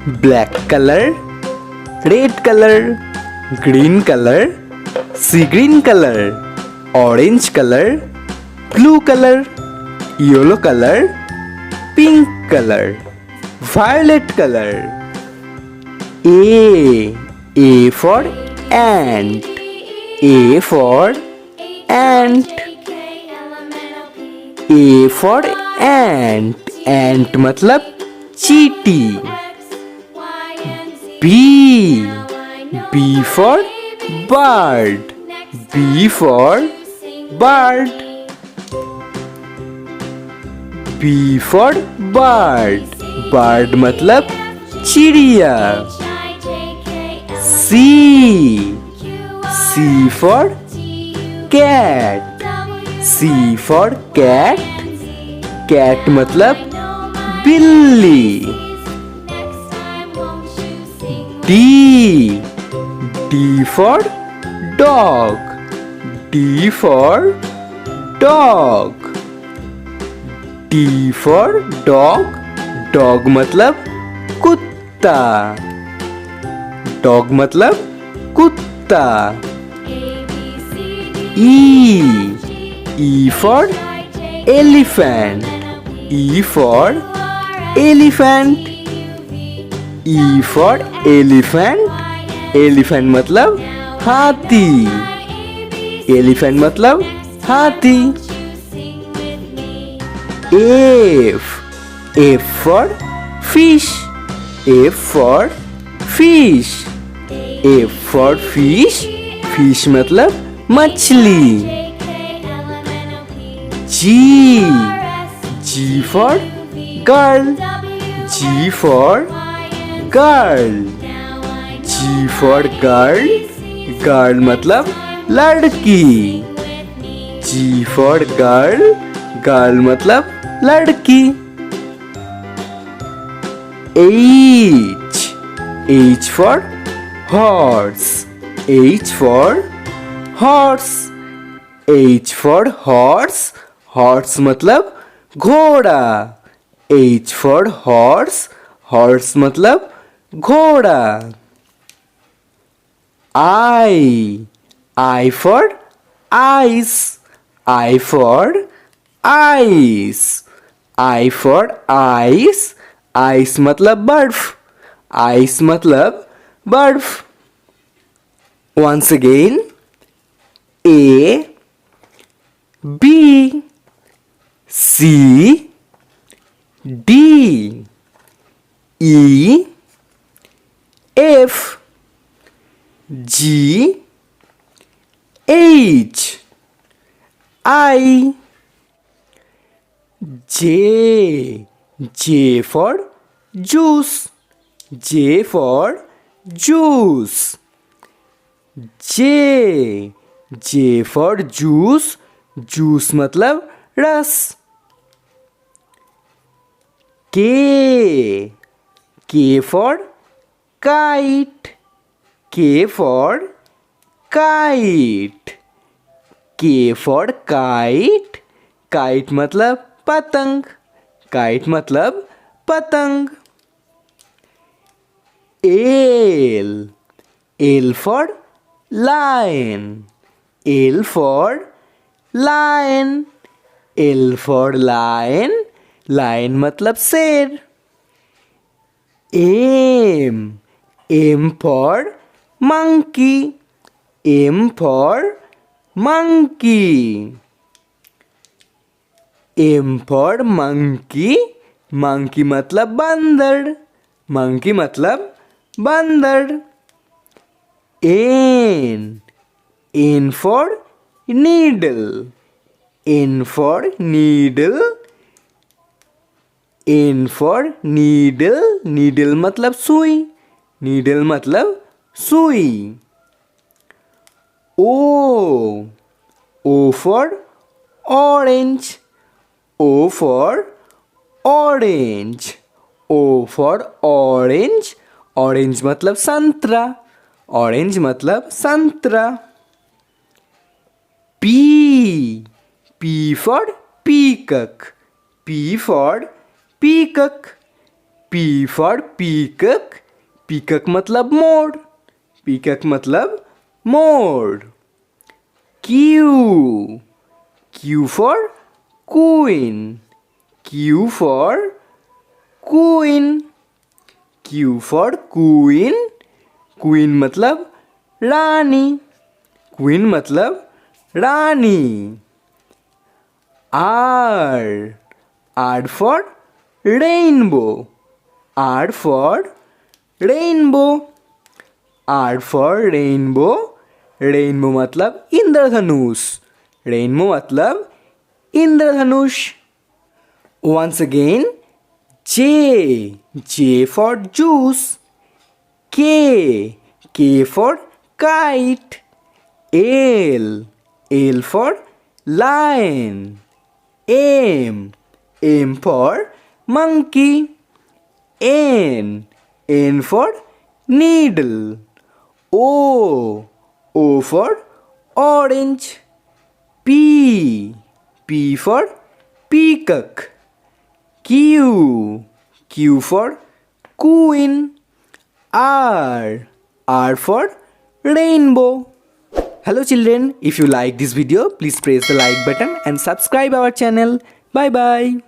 black color, red color, green color, sea green color, orange color, blue color, yellow color, pink color, violet color. A for ant. A for ant. A for ant. ant मतलब चींटी. B for bird. B for bird. B for bird. bird मतलब चिड़िया. C for cat. C for cat. cat मतलब बिल्ली. D for dog. D for dog. D for dog. dog मतलब कुत्ता. dog मतलब कुत्ता. E for elephant. E for elephant. E for elephant. elephant मतलब हाथी. elephant मतलब हाथी. F for fish. F for fish. F for fish. fish मतलब मछली. G for girl. G for girl. G for girl. girl मतलब लड़की. G for girl. girl मतलब लड़की. H for horse. H for horse. H for horse. horse मतलब घोड़ा. H for horse. horse मतलब घोड़ा. I for ice. I for ice. I for ice. ice मतलब बर्फ. ice मतलब बर्फ. once again, A B C D E F G H I J for juice. J for juice. J for juice. juice मतलब रस. K for kite. K for kite. K for kite. kite मतलब पतंग. kite मतलब पतंग. L for lion. L for lion. L for lion. lion मतलब शेर. M for monkey. M for monkey. M for monkey. monkey मतलब बंदर. monkey मतलब बंदर. N for needle. N for needle. N for needle. needle मतलब सुई. needle मतलब सुई. O for orange. O for orange. O for orange. orange मतलब संतरा. orange मतलब संतरा. P for peacock. P for peacock. P for peacock. Peacock मतलब मोर. Peacock मतलब मोर. Q. Q for queen. Q for queen. Q for queen. Queen मतलब रानी. Queen मतलब रानी. R. R for rainbow. R for rainbow. R for rainbow. Rainbow मतलब इंद्रधनुष. Rainbow मतलब इंद्रधनुष. Once again, J. J for juice. K. K for kite. L. L for lion. M. M for monkey. N. N for needle. O. O for orange. P. P for peacock. Q. Q for queen. R. R for rainbow. Hello children, if you like this video, please press the like button and subscribe our channel. Bye bye.